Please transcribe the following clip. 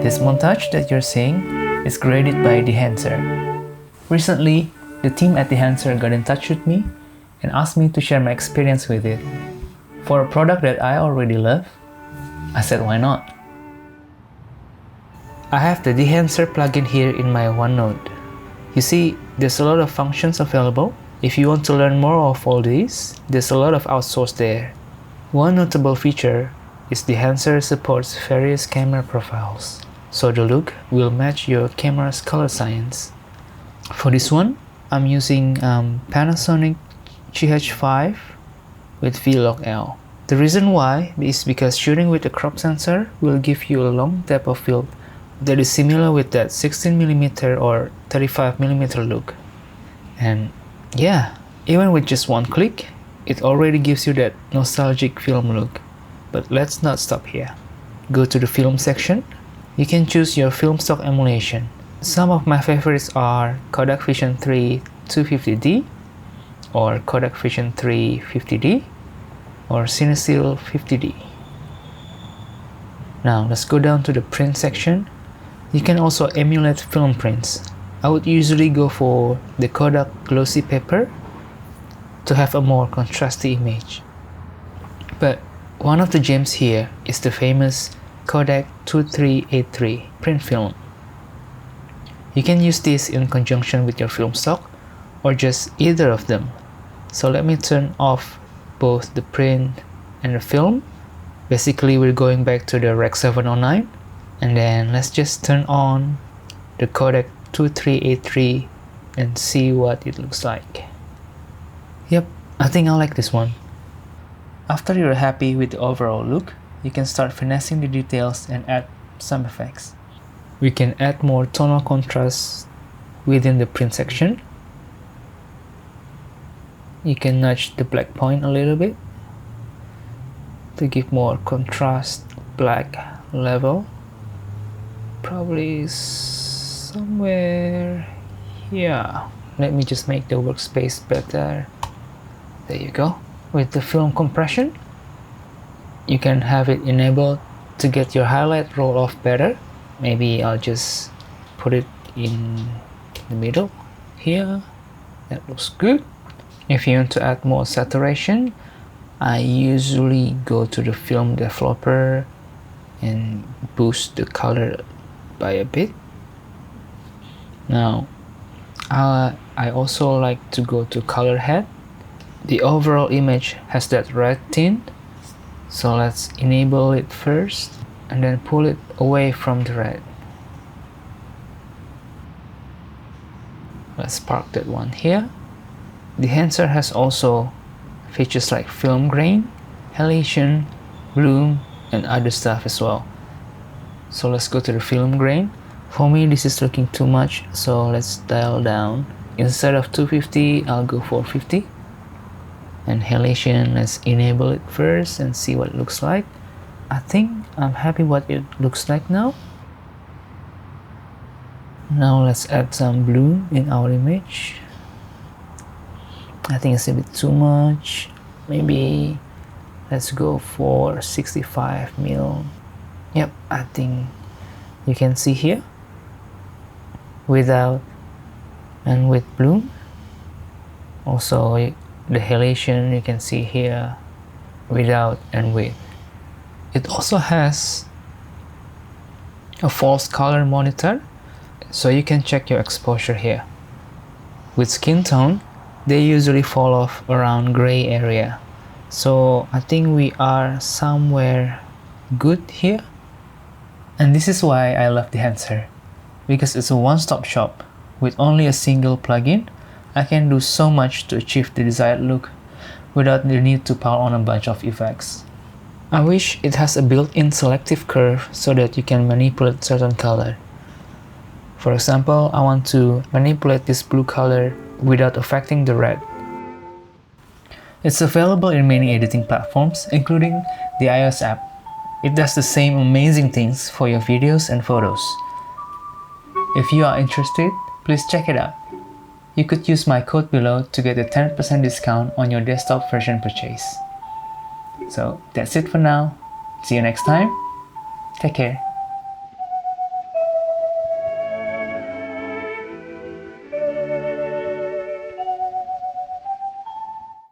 This montage that you're seeing is created by Dehancer. Recently, the team at Dehancer got in touch with me and asked me to share my experience with it. For a product that I already love, I said why not? I have the Dehancer plugin here in my OneNote. You see, there's a lot of functions available. If you want to learn more of all these, there's a lot of outsourced there. One notable feature is Dehancer supports various camera profiles, so the look will match your camera's color science. For this one, I'm using Panasonic GH5 with V-Log-L. The reason why is because shooting with a crop sensor will give you a long depth of field that is similar with that 16mm or 35mm look. And yeah, even with just one click, it already gives you that nostalgic film look. But let's not stop here. Go to the film section. You can choose your film stock emulation. Some of my favorites are Kodak Vision 3 250D or Kodak Vision 3 50D or Cinestill 50D. Now let's go down to the print section. You can also emulate film prints. I would usually go for the Kodak glossy paper to have a more contrasty image. But one of the gems here is the famous Kodak 2383 print film. You can use this in conjunction with your film stock or just either of them. So let me turn off both the print and the film. Basically, we're going back to the Rec 709, and then let's just turn on the Kodak 2383 and see what it looks like. Yep, I think I like this one. After you're happy with the overall look, you can start finessing the details and add some effects. We can add more tonal contrast within the print section. You can nudge the black point a little bit to give more contrast black level. Probably somewhere here. Let me just make the workspace better. There you go. With the film compression, you can have it enabled to get your highlight roll off better. Maybe I'll just put it in the middle here. That looks good. If you want to add more saturation, I usually go to the film developer and boost the color by a bit. Now, I also like to go to color head. The overall image has that red tint, so let's enable it first and then pull it away from the red. Let's park that one here. Dehancer has also features like film grain, halation, bloom, and other stuff as well. So let's go to the film grain. For me, this is looking too much, so let's dial down. Instead of 250, I'll go 450. And halation, let's enable it first and see what it looks like. I think I'm happy what it looks like now. Now let's add some bloom in our image. I think it's a bit too much. Maybe let's go for 65mm. Yep, I think you can see here without and with bloom. Also the halation you can see here without and with. It also has a false color monitor, so you can check your exposure here. With skin tone, they usually fall off around gray area, so I think we are somewhere good here. And this is why I love Dehancer, because it's a one-stop shop. With only a single plugin, I can do so much to achieve the desired look without the need to pile on a bunch of effects. I wish it has a built-in selective curve so that you can manipulate certain color. For example, I want to manipulate this blue color without affecting the red. It's available in many editing platforms, including the iOS app. It does the same amazing things for your videos and photos. If you are interested, please check it out. You could use my code below to get a 10% discount on your desktop version purchase. So that's it for now. See you next time. Take care.